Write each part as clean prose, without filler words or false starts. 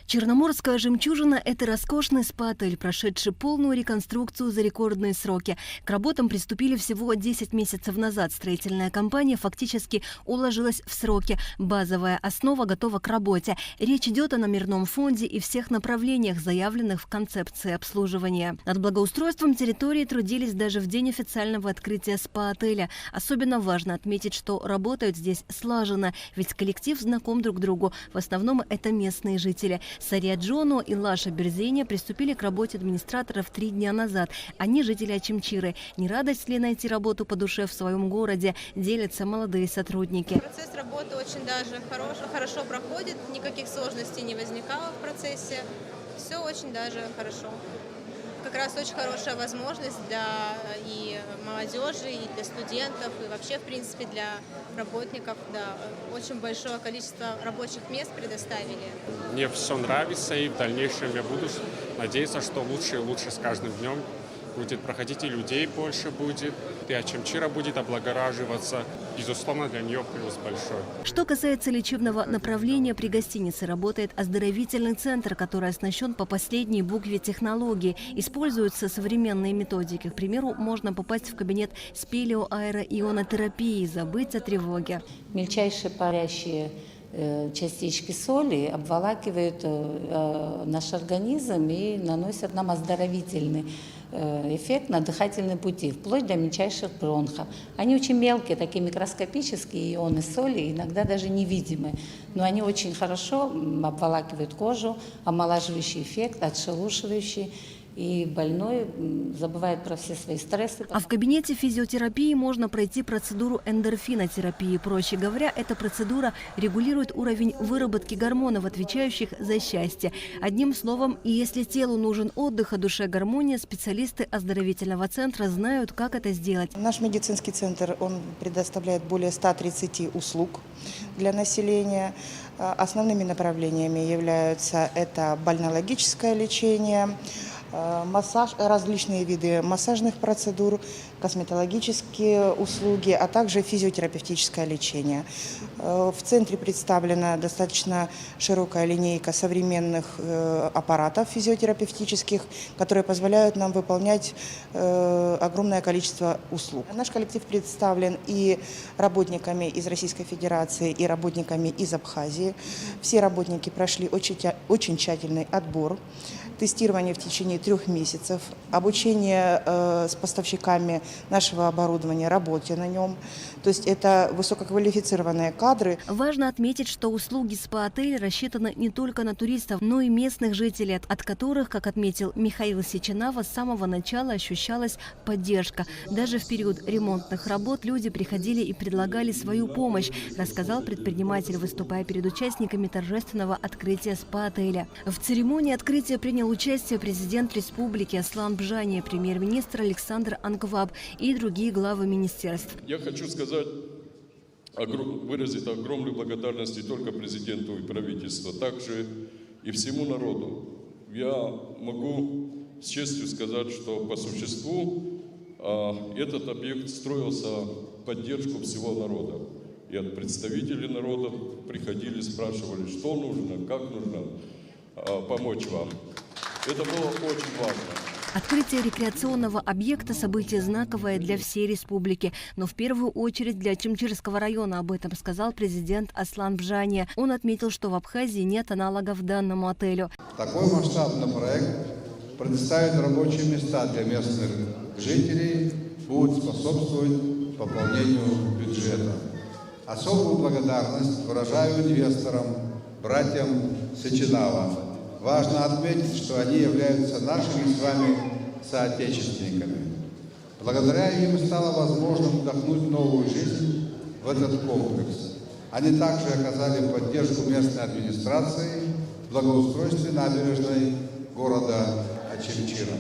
Черноморская жемчужина – это роскошный спа-отель, прошедший полную реконструкцию за рекордные сроки. К работам приступили всего 10 месяцев назад. Строительная компания фактически уложилась в сроки. Базовая основа готова к работе. Речь идет о номерном фонде и всех направлениях, заявленных в концепции обслуживания. Над благоустройством территории трудились даже в день официального открытия спа-отеля. Особенно важно отметить, что работают здесь слаженно, ведь коллектив знаком друг другу. В основном это местные жители. Сария Джону и Лаша Берзеня приступили к работе администраторов 3 дня назад. Они жители Очимчиры. Не радость ли найти работу по душе в своем городе, делятся молодые сотрудники. Процесс работы очень даже хорошо проходит, никаких сложностей не возникало в процессе. Все очень даже хорошо. Как раз очень хорошая возможность для и молодежи, и для студентов, и вообще, в принципе, для работников. Да, очень большое количество рабочих мест предоставили. Мне все нравится, и в дальнейшем я буду надеяться, что лучше и лучше с каждым днем будет проходить, и людей больше будет, и Очимчира будет облагораживаться. Безусловно, для нее плюс большой. Что касается лечебного направления, при гостинице работает оздоровительный центр, который оснащен по последней букве технологии. Используются современные методики. К примеру, можно попасть в кабинет спелеоаэроионотерапии, забыть о тревоге. Мельчайшие парящие частички соли обволакивают наш организм и наносят нам оздоровительный эффект на дыхательные пути, вплоть до мельчайших бронхов. Они очень мелкие, такие микроскопические ионы соли, иногда даже невидимые, но они очень хорошо обволакивают кожу, омолаживающий эффект, отшелушивающий. И больной забывает про все свои стрессы. А в кабинете физиотерапии можно пройти процедуру эндорфинотерапии. Проще говоря, эта процедура регулирует уровень выработки гормонов, отвечающих за счастье. Одним словом, и если телу нужен отдых, а душе гармония, специалисты оздоровительного центра знают, как это сделать. Наш медицинский центр, он предоставляет более 130 услуг для населения. Основными направлениями являются это больнологическое лечение, массаж, различные виды массажных процедур, косметологические услуги, а также физиотерапевтическое лечение. В центре представлена достаточно широкая линейка современных аппаратов физиотерапевтических, которые позволяют нам выполнять огромное количество услуг. Наш коллектив представлен и работниками из Российской Федерации, и работниками из Абхазии. Все работники прошли очень тщательный отбор, тестирование в течение 3 месяцев, обучение с поставщиками нашего оборудования, работе на нем. То есть это высококвалифицированные кадры. Важно отметить, что услуги спа-отеля рассчитаны не только на туристов, но и местных жителей, от которых, как отметил Михаил Сеченава, с самого начала ощущалась поддержка. Даже в период ремонтных работ люди приходили и предлагали свою помощь, рассказал предприниматель, выступая перед участниками торжественного открытия спа-отеля. В церемонии открытия принял участие президент республики Аслан Бжания, премьер-министр Александр Анкваб и другие главы министерств. Я хочу сказать, выразить огромную благодарность не только президенту и правительству, также и всему народу. Я могу с честью сказать, что по существу этот объект строился в поддержку всего народа. И от представителей народа приходили, спрашивали, что нужно, как нужно помочь вам. Это было очень важно. Открытие рекреационного объекта – событие знаковое для всей республики, но в первую очередь для Очимчирского района. Об этом сказал президент Аслан Бжания. Он отметил, что в Абхазии нет аналогов данному отелю. Такой масштабный проект предоставит рабочие места для местных жителей, будет способствовать пополнению бюджета. Особую благодарность выражаю инвесторам, братьям Сеченава. Важно отметить, что они являются нашими с вами соотечественниками. Благодаря им стало возможным вдохнуть новую жизнь в этот комплекс. Они также оказали поддержку местной администрации в благоустройстве набережной города Очимчира.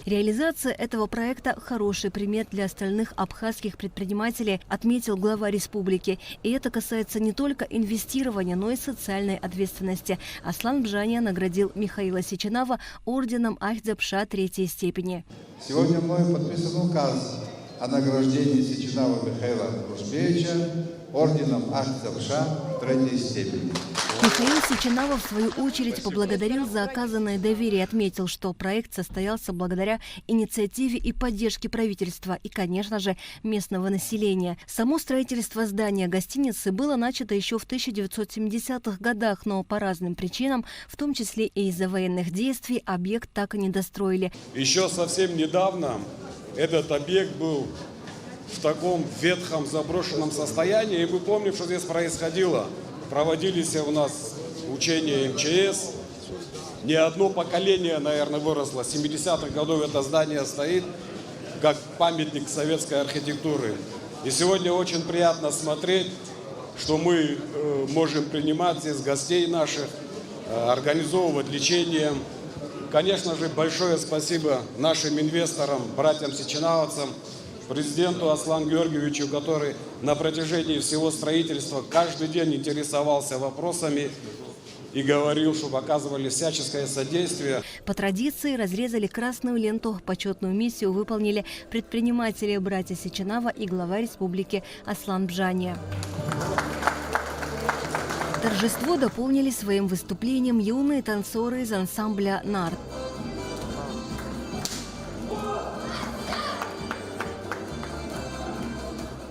Реализация этого проекта – хороший пример для остальных абхазских предпринимателей, отметил глава республики. И это касается не только инвестирования, но и социальной ответственности. Аслан Бжания наградил Михаила Сеченава орденом Ахтзапша 3-й степени. Сегодня мной подписан указ о награждении Сеченава Михаила Рушбевича орденом Ахтзапша 3-й степени. Михаил Сеченава, в свою очередь, поблагодарил за оказанное доверие и отметил, что проект состоялся благодаря инициативе и поддержке правительства и, конечно же, местного населения. Само строительство здания гостиницы было начато еще в 1970-х годах, но по разным причинам, в том числе и из-за военных действий, объект так и не достроили. Еще совсем недавно этот объект был в таком ветхом заброшенном состоянии, и мы помним, что здесь происходило. Проводились у нас учения МЧС. Не одно поколение, наверное, выросло. С 70-х годов это здание стоит как памятник советской архитектуры. И сегодня очень приятно смотреть, что мы можем принимать здесь гостей наших, организовывать лечение. Конечно же, большое спасибо нашим инвесторам, братьям Сеченавцам, президенту Аслану Георгиевичу, который на протяжении всего строительства каждый день интересовался вопросами и говорил, чтобы оказывали всяческое содействие. По традиции разрезали красную ленту. Почетную миссию выполнили предприниматели братья Сеченава и глава республики Аслан Бжания. Торжество дополнили своим выступлением юные танцоры из ансамбля «Нарт».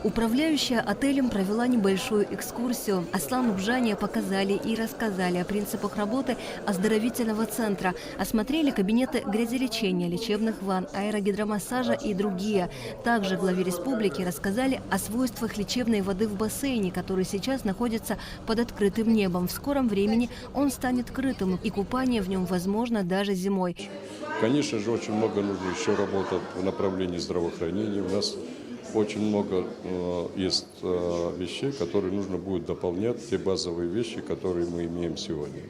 Управляющая отелем провела небольшую экскурсию. Аслану Бжания показали и рассказали о принципах работы оздоровительного центра. Осмотрели кабинеты грязелечения, лечебных ванн, аэрогидромассажа и другие. Также главе республики рассказали о свойствах лечебной воды в бассейне, который сейчас находится под открытым небом. В скором времени он станет крытым, и купание в нем возможно даже зимой. Конечно же, очень много нужно еще работать в направлении здравоохранения. У нас очень много есть вещей, которые нужно будет дополнять, те базовые вещи, которые мы имеем сегодня.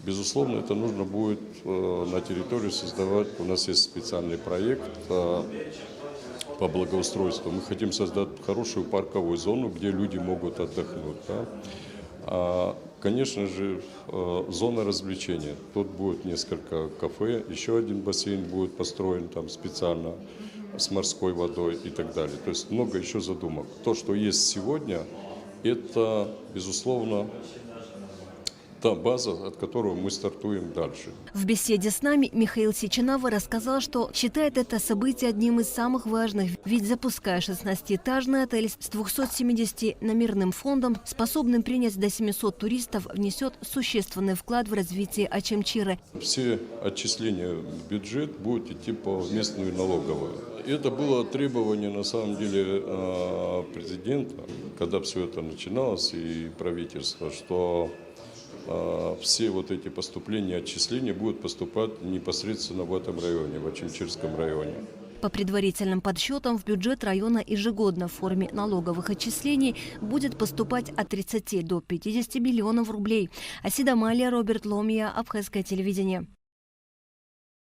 Безусловно, это нужно будет на территории создавать. У нас есть специальный проект по благоустройству. Мы хотим создать хорошую парковую зону, где люди могут отдохнуть. Да? Конечно же, зона развлечения. Тут будет несколько кафе, еще один бассейн будет построен там специально с морской водой и так далее. То есть много еще задумок. То, что есть сегодня, это, безусловно, та база, от которой мы стартуем дальше. В беседе с нами Михаил Сеченава рассказал, что считает это событие одним из самых важных, ведь запуская 16-этажный отель с 270-номерным фондом, способным принять до 700 туристов, внесет существенный вклад в развитие Очамчиры. Все отчисления в бюджет будут идти по местную налоговую. Это было требование, на самом деле, президента, когда все это начиналось, и правительства, что все вот эти поступления, отчисления будут поступать непосредственно в этом районе, в Очамчирском районе. По предварительным подсчетам, в бюджет района ежегодно в форме налоговых отчислений будет поступать от 30 до 50 миллионов рублей. Асида Малия, Роберт Ломия, Абхазское телевидение.